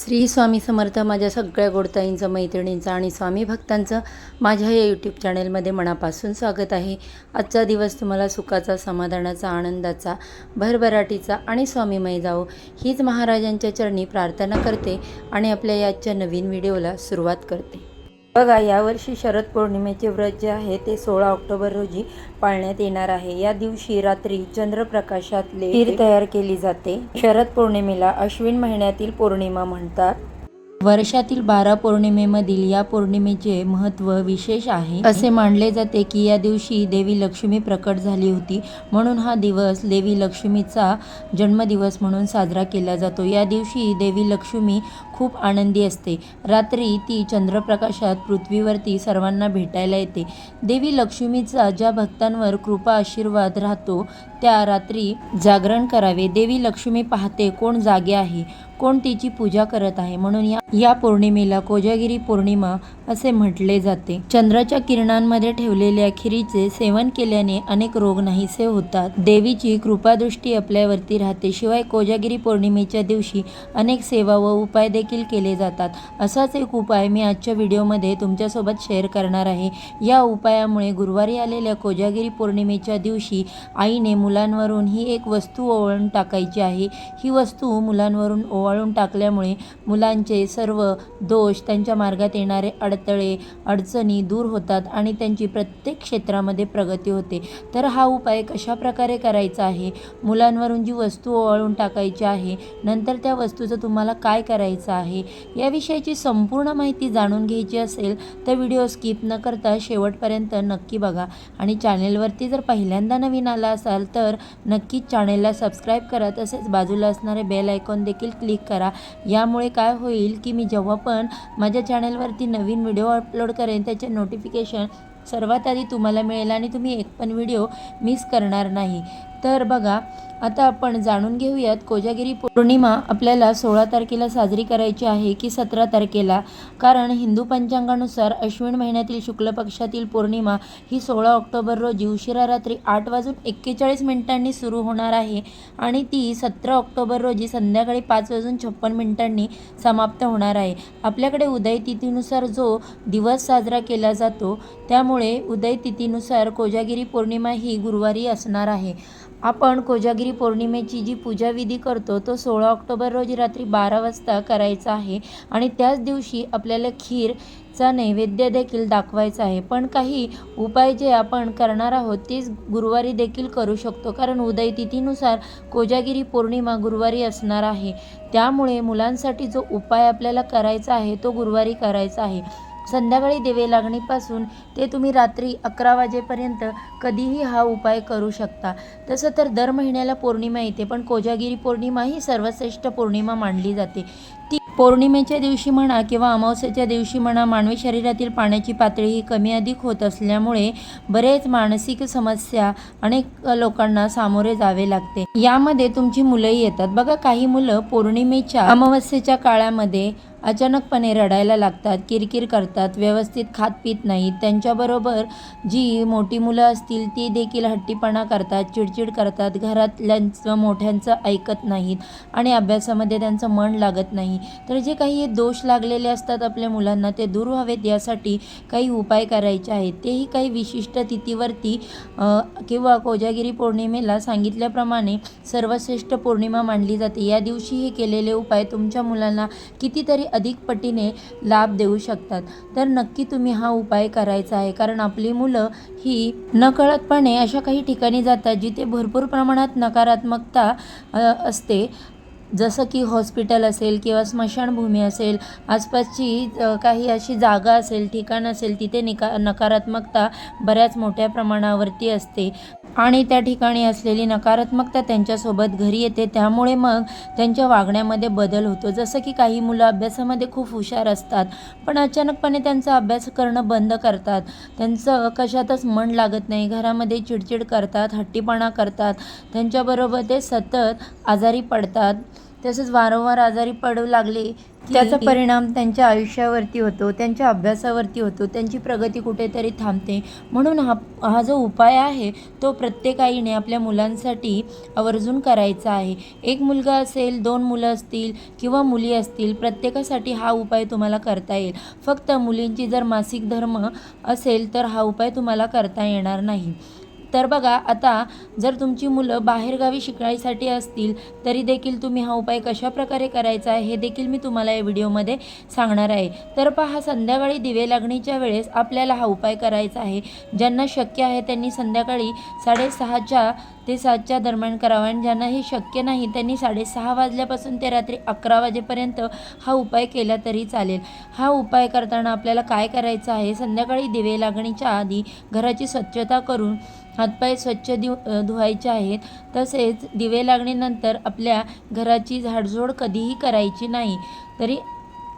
श्री स्वामी समर्थ. माझ्या सगळ्या गोडताईंचं, मैत्रिणींचं आणि स्वामी भक्तांचं माझ्या या यूट्यूब चॅनेलमध्ये मनापासून स्वागत आहे. आजचा दिवस तुम्हाला सुखाचा, समाधानाचा, आनंदाचा, भरभराटीचा आणि स्वामीमय जावो हीच महाराजांच्या चरणी प्रार्थना करते आणि आपल्या याच्या नवीन व्हिडिओला सुरुवात करते. बघा, यावर्षी शरद पौर्णिमेचे व्रत जे आहे ते 16 ऑक्टोबर रोजी पाळण्यात येणार आहे. या दिवशी रात्री चंद्रप्रकाशातले खीर तयार केली जाते. शरद पौर्णिमेला अश्विन महिन्यातील पौर्णिमा म्हणतात. वर्षातील 12 पौर्णिमेमधील या पौर्णिमेचे महत्त्व विशेष आहे. असे मानले जाते की या दिवशी देवी लक्ष्मी प्रकट झाली होती, म्हणून हा दिवस देवी लक्ष्मीचा जन्मदिवस म्हणून साजरा केला जातो. या दिवशी देवी लक्ष्मी खूप आनंदी असते. रात्री ती चंद्रप्रकाशात पृथ्वीवरती सर्वांना भेटायला येते. देवी लक्ष्मीचा ज्या भक्तांवर कृपा आशीर्वाद राहतो त्या रात्री जागरण करावे. देवी लक्ष्मी पाहते कोण जागे आहे, कोण तिची पूजा करत आहे, म्हणून या पौर्णिमेला कोजागिरी पौर्णिमा असे म्हटले जाते. चंद्राच्या किरणांमध्ये ठेवलेल्या खिरीचे सेवन केल्याने अनेक रोग नाहीसे होतात. देवीची कृपादृष्टी आपल्यावरती राहते. शिवाय कोजागिरी पौर्णिमेच्या दिवशी अनेक सेवा व उपाय देखील केले जातात. असाच एक उपाय मी आजच्या व्हिडिओमध्ये तुमच्यासोबत शेअर करणार आहे. या उपायामुळे गुरुवारी आलेल्या कोजागिरी पौर्णिमेच्या दिवशी आईने मुलांवरून ही एक वस्तू ओवाळून टाकायची आहे. ही वस्तू मुलांवरून ओवाळून टाकल्यामुळे मुलांचे सर्व दोष, त्यांच्या मार्गात येणारे अडथळे, अडचणी दूर होतात आणि त्यांची प्रत्येक क्षेत्रामध्ये प्रगती होते. तर हा उपाय कशा प्रकारे करायचा आहे, मुलांवरून जी वस्तू ओवाळून टाकायची आहे, नंतर त्या वस्तूचं तुम्हाला काय करायचं आहे, याविषयीची संपूर्ण माहिती जाणून घ्यायची असेल तर व्हिडिओ स्किप न करता शेवटपर्यंत नक्की बघा. आणि चॅनेलवरती जर पहिल्यांदा नवीन आला असाल तर नक्कीच चॅनेलला सबस्क्राईब करा. तसेच बाजूला असणारे बेल आयकॉन देखील क्लिक करा. यामुळे काय होईल की मी जेव्हा पण माझ्या चॅनलवरती नवीन व्हिडिओ अपलोड करेन त्याचे नोटिफिकेशन सर्वात आधी तुम्हाला मिळेल आणि तुम्ही एक पण व्हिडिओ मिस करणार नाही. तर बघा, आता आपण जाणून घेऊयात कोजागिरी पौर्णिमा आपल्याला 16 तारखेला साजरी करायची आहे की 17 तारखेला. कारण हिंदू पंचांगानुसार अश्विन महिन्यातील शुक्ल पक्षातील पौर्णिमा ही 16 ऑक्टोबर रोजी उशिरा रात्री 8:41 सुरू होणार आहे आणि ती 17 ऑक्टोबर रोजी संध्याकाळी 5:56 समाप्त होणार आहे. आपल्याकडे उदय तिथीनुसार जो दिवस साजरा केला जातो त्यामुळे उदय तिथीनुसार कोजागिरी पौर्णिमा ही गुरुवारी असणार आहे. आपण कोजागिरी पौर्णिमेची जी पूजाविधी करतो तो 16 ऑक्टोबर रोजी रात्री 12 वाजता करायचा आहे आणि त्याच दिवशी आपल्याला खीरचा नैवेद्य देखील दाखवायचा आहे. पण काही उपाय जे आपण करणार आहोत तेच गुरुवारी देखील करू शकतो, कारण उदय तिथीनुसार कोजागिरी पौर्णिमा गुरुवारी असणार आहे. त्यामुळे मुलांसाठी जो उपाय आपल्याला करायचा आहे तो गुरुवारी करायचा आहे. संध्याकाळी दिवे लागणीपासून ते तुम्ही रात्री 11 वाजेपर्यंत कधीही हा उपाय करू शकता. तसं तर दर महिन्याला पौर्णिमा येते, पण कोजागिरी पौर्णिमा ही सर्वश्रेष्ठ पौर्णिमा मानली जाते. ती पौर्णिमेच्या दिवशी म्हणा किंवा अमावस्येच्या दिवशी म्हणा, मानवी शरीरातील पाण्याची पातळी ही कमी अधिक होत असल्यामुळे बरेच मानसिक समस्या अनेक लोकांना सामोरे जावे लागते. यामध्ये तुमची मुलंही येतात. बघा, काही मुलं पौर्णिमेच्या अमावस्येच्या काळामध्ये अचानकपणे रडायला लागतात, किरकिर करतात, व्यवस्थित खात पीत नाहीत. त्यांच्याबरोबर जी मोठी मुलं असतील ती देखील हट्टीपणा करतात, चिडचिड करतात, घरातल्यांचं मोठ्यांचं ऐकत नाहीत आणि अभ्यासामध्ये त्यांचं मन लागत नाही. तर जे काही दोष लागलेले असतात आपल्या मुलांना ते दूर व्हावेत यासाठी काही उपाय करायचे आहेत. तेही काही विशिष्ट तिथीवरती किंवा कोजागिरी पौर्णिमेला सांगितल्याप्रमाणे सर्वश्रेष्ठ पौर्णिमा मानली जाते. या दिवशी हे केलेले उपाय तुमच्या मुलांना कितीतरी अधिक पटीने लाभ देऊ शकतात. तर नक्की तुम्ही हा उपाय करायचा आहे, कारण आपली मुलं ही नकळतपणे अशा काही ठिकाणी जातात जिथे भरपूर प्रमाणात नकारात्मकता असते. जसं की हॉस्पिटल असेल किंवा स्मशानभूमी असेल, आसपासची काही अशी जागा असेल, ठिकाण असेल, तिथे नकारात्मकता बऱ्याच मोठ्या प्रमाणावरती असते आणि त्या ठिकाणी असलेली नकारात्मकता त्यांच्यासोबत घरी येते. त्यामुळे मग त्यांच्या वागण्यामध्ये बदल होतो. जसं की काही मुलं अभ्यासामध्ये खूप हुशार असतात, पण अचानकपणे त्यांचा अभ्यास करणं बंद करतात, त्यांचं कशातच मन लागत नाही, घरामध्ये चिडचिड करतात, हट्टीपणा करतात, त्यांच्याबरोबर ते सतत आजारी पडतात. तसंच वारंवार आजारी पडू लागले की त्याचा परिणाम त्यांच्या आयुष्यावरती होतो, त्यांच्या अभ्यासावरती होतो, त्यांची प्रगती कुठेतरी थांबते. म्हणून हा जो उपाय आहे तो प्रत्येक आईने आपल्या मुलांसाठी आवर्जून करायचा आहे. एक मुलगा असेल, 2 मुलं असतील किंवा मुली असतील, प्रत्येकासाठी हा उपाय तुम्हाला करता येईल. फक्त मुलींची जर मासिक धर्म असेल तर हा उपाय तुम्हाला करता येणार नाही. तर बघा, आता जर तुमची मुलं बाहेरगावी शिकायसाठी असतील तरी देखील तुम्ही हा उपाय कशाप्रकारे करायचा आहे हे देखील मी तुम्हाला या व्हिडिओमध्ये सांगणार आहे. तर पहा, संध्याकाळी दिवे लागणीच्या वेळेस आपल्याला हा उपाय करायचा आहे. ज्यांना शक्य आहे त्यांनी संध्याकाळी 6:30 ते 7 दरम्यान करावा आणि ज्यांना हे शक्य नाही त्यांनी 6:30 वाजल्यापासून ते रात्री 11 वाजेपर्यंत हा उपाय केला तरी चालेल. हा उपाय करताना आपल्याला काय करायचं आहे, संध्याकाळी दिवे लागणीच्या आधी घराची स्वच्छता करून हातपाय स्वच्छ धुवायचे आहेत. तसेच दिवे लागणीनंतर आपल्या घराची झाडझूड कधीही करायची नाही. तरी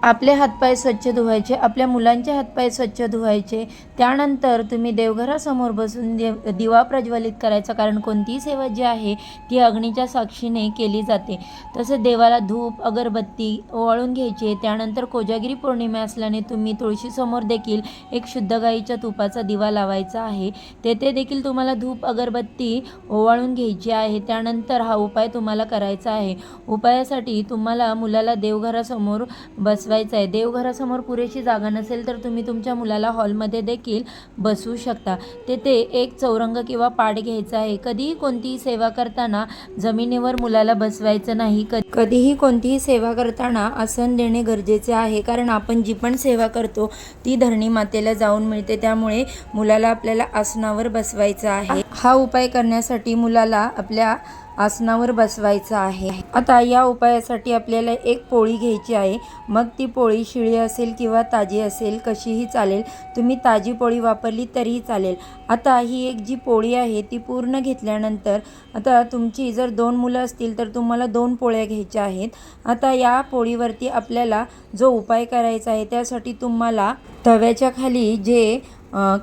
आपले हातपाय स्वच्छ धुवायचे, आपल्या मुलांचे हातपाय स्वच्छ धुवायचे. त्यानंतर तुम्ही देवघरासमोर बसून दिवा प्रज्वलित करायचा, कारण कोणतीही सेवा जी आहे ती अग्नीच्या साक्षीने केली जाते. तसं देवाला धूप अगरबत्ती ओवाळून घ्यायचे. त्यानंतर कोजागिरी पौर्णिमा असल्याने तुम्ही तुळशीसमोर देखील एक शुद्ध गाईच्या तुपाचा दिवा लावायचा आहे. तेथे देखील तुम्हाला धूप अगरबत्ती ओवाळून घ्यायची आहे. त्यानंतर हा उपाय तुम्हाला करायचा आहे. उपायासाठी तुम्हाला मुलाला देवघरासमोर बसवायचं आहे. देवघरासमोर पुरेशी जागा नसेल तर तुम्ही तुमच्या मुलाला हॉलमध्ये देखील बसवू शकता. तेथे एक चौरंग किंवा पाट घ्यायचा आहे. कधीही कोणतीही सेवा करताना जमिनीवर मुलाला बसवायचं नाही. कधीही कोणतीही सेवा करताना आसन देणे गरजेचे आहे, कारण आपण जी पण सेवा करतो ती धरणी मातेला जाऊन मिळते. त्यामुळे मुलाला आपल्याला आसनावर बसवायचं आहे. हा उपाय करण्यासाठी मुलाला आपल्या आसनावर बसवायचं आहे. आता या उपायासाठी आपल्याला एक पोळी घ्यायची आहे. मग ती पोळी शिळी असेल किंवा ताजी असेल, कशीही चालेल. तुम्ही ताजी पोळी वापरली तरीही चालेल. आता ही एक जी पोळी आहे ती पूर्ण घेतल्यानंतर आता तुमची जर 2 मुलं असतील तर तुम्हाला 2 पोळ्या घ्यायच्या आहेत. आता या पोळीवरती आपल्याला जो उपाय करायचा आहे त्यासाठी तुम्हाला तव्याच्या खाली जे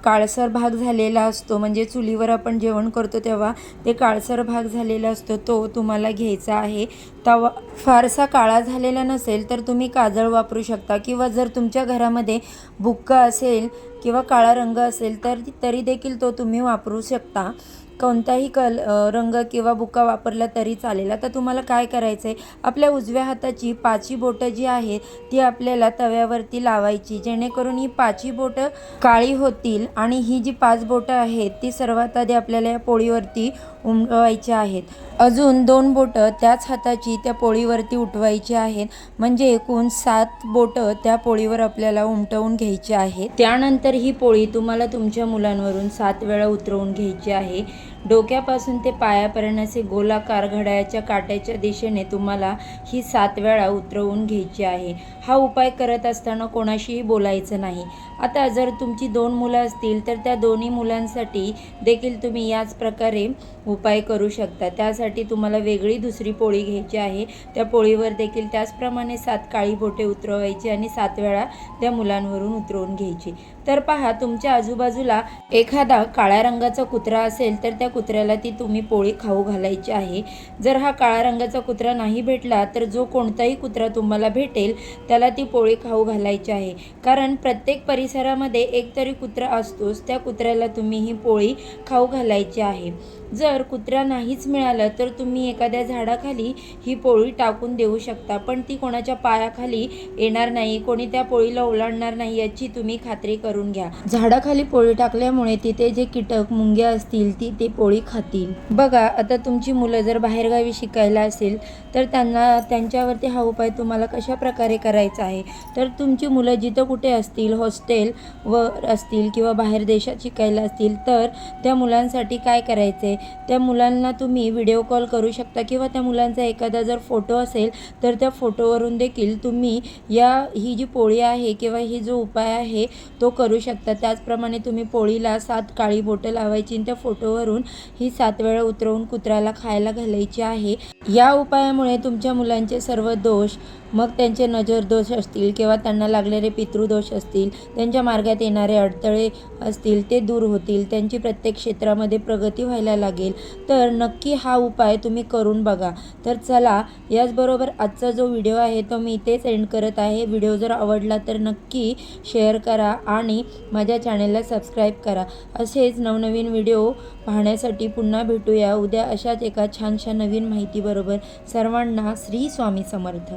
काळसर भाग झालेला असतो, म्हणजे चुलीवर आपण जेवण करतो तेव्हा ते काळसर भाग झालेला असतो, तो तुम्हाला घ्यायचा आहे. तवा फारसा काळा झालेला नसेल तर तुम्ही काजळ वापरू शकता, किंवा जर तुमच्या घरामध्ये बुक्का असेल किंवा काळा रंग असेल तर तरी देखील तो तुम्ही वापरू शकता. कोणताही रंग किंवा बुक्का वापरला तरी चालेल. आता तुम्हाला काय करायचं आहे, आपल्या उजव्या हाताची 5ही बोटं जी आहे ती आपल्याला तव्यावरती लावायची, जेणेकरून ही 5ही बोटं काळी होतील आणि ही जी 5 बोटं आहेत ती सर्वात आधी आपल्याला या पोळीवरती उमटवायची आहेत. अजून 2 बोटं त्याच हाताची त्या पोळीवरती उठवायची आहेत, म्हणजे एकूण 7 बोटं त्या पोळीवर आपल्याला उमटवून घ्यायची आहेत. त्यानंतर ही पोळी तुम्हाला तुमच्या मुलांवरून 7 वेळा उतरवून घ्यायची आहे. डोक्यापासून ते पायापर्यंत असे गोलाकार घड्याळाच्या काट्याच्या दिशेने तुम्हाला ही 7 वेळा उतरवून घ्यायची आहे. हा उपाय करत असताना कोणाशीही बोलायचं नाही. आता जर तुमची 2 मुलं असतील तर त्या दोन्ही मुलांसाठी देखील तुम्ही याच प्रकारे उपाय करू शकता. त्यासाठी तुम्हाला वेगळी दुसरी पोळी घ्यायची आहे. त्या पोळीवर देखील त्याचप्रमाणे 7 काळी बोटे उतरवायची आणि 7 वेळा त्या मुलांवरून उतरवून घ्यायची. तर पहा, तुमच्या आजूबाजूला एखादा काळ्या रंगाचा कुत्रा असेल तर त्या कुत्र्याला ती तुम्ही पोळी खाऊ घालायची आहे. जर हा काळ्या रंगाचा कुत्रा नाही भेटला तर जो कोणताही कुत्रा तुम्हाला भेटेल त्याला ती पोळी खाऊ घालायची आहे, कारण प्रत्येक परिसरामध्ये एकतरी कुत्रा असतोच. त्या कुत्र्याला तुम्ही ही पोळी खाऊ घालायची आहे. जर कुत्रा नाहीच मिळालं तर तुम्ही एखाद्या झाडाखाली ही पोळी टाकून देऊ शकता, पण ती कोणाच्या पायाखाली येणार नाही, कोणी त्या पोळीला ओलांडणार नाही याची तुम्ही खात्री करून घ्या. झाडाखाली पोळी टाकल्यामुळे तिथे जे कीटक मुंग्या असतील ते पोळी खातील. बघा, आता तुमची मुलं जर बाहेरगावी शिकायला असेल तर त्यांच्यावरती हा उपाय तुम्हाला कशा प्रकारे करायचा आहे. तर तुमची मुलं जिथं कुठे असतील, हॉस्टेल वर असतील किंवा बाहेर देशात शिकायला असतील, तर त्या मुलांसाठी काय करायचं आहे, त्या मुलांना तुम्ही व्हिडिओ कॉल करू शकता, किंवा त्या मुलांचा एखादा जर फोटो असेल तर त्या फोटोवरून देखील तुम्ही ही जी पोळी आहे किंवा ही जो उपाय आहे तो करू शकता. त्याचप्रमाणे तुम्ही पोळीला 7 काळी बोटं लावायची आणि त्या फोटोवरून ही 7 वेळा उतरवून कुत्र्याला खायला घालायची आहे. या उपायामुळे तुमच्या मुलांचे सर्व दोष मग त्यांचे नजरदोष असतील किंवा त्यांना लागलेले पितृदोष असतील, त्यांच्या मार्गात येणारे अडथळे असतील ते दूर होतील, त्यांची प्रत्येक क्षेत्रामध्ये प्रगती व्हायला लागेल. तर नक्की हा उपाय तुम्ही करून बघा. तर चला, याचबरोबर आजचा जो व्हिडिओ आहे तो मी इथेच एंड करत आहे. व्हिडिओ जर आवडला तर नक्की शेअर करा आणि माझ्या चॅनलला सबस्क्राईब करा. असेच नवनवीन व्हिडिओ पाहण्यासाठी पुन्हा भेटूया उद्या अशाच एका छानशा नवीन माहितीबरोबर. सर्वांना श्री स्वामी समर्थ.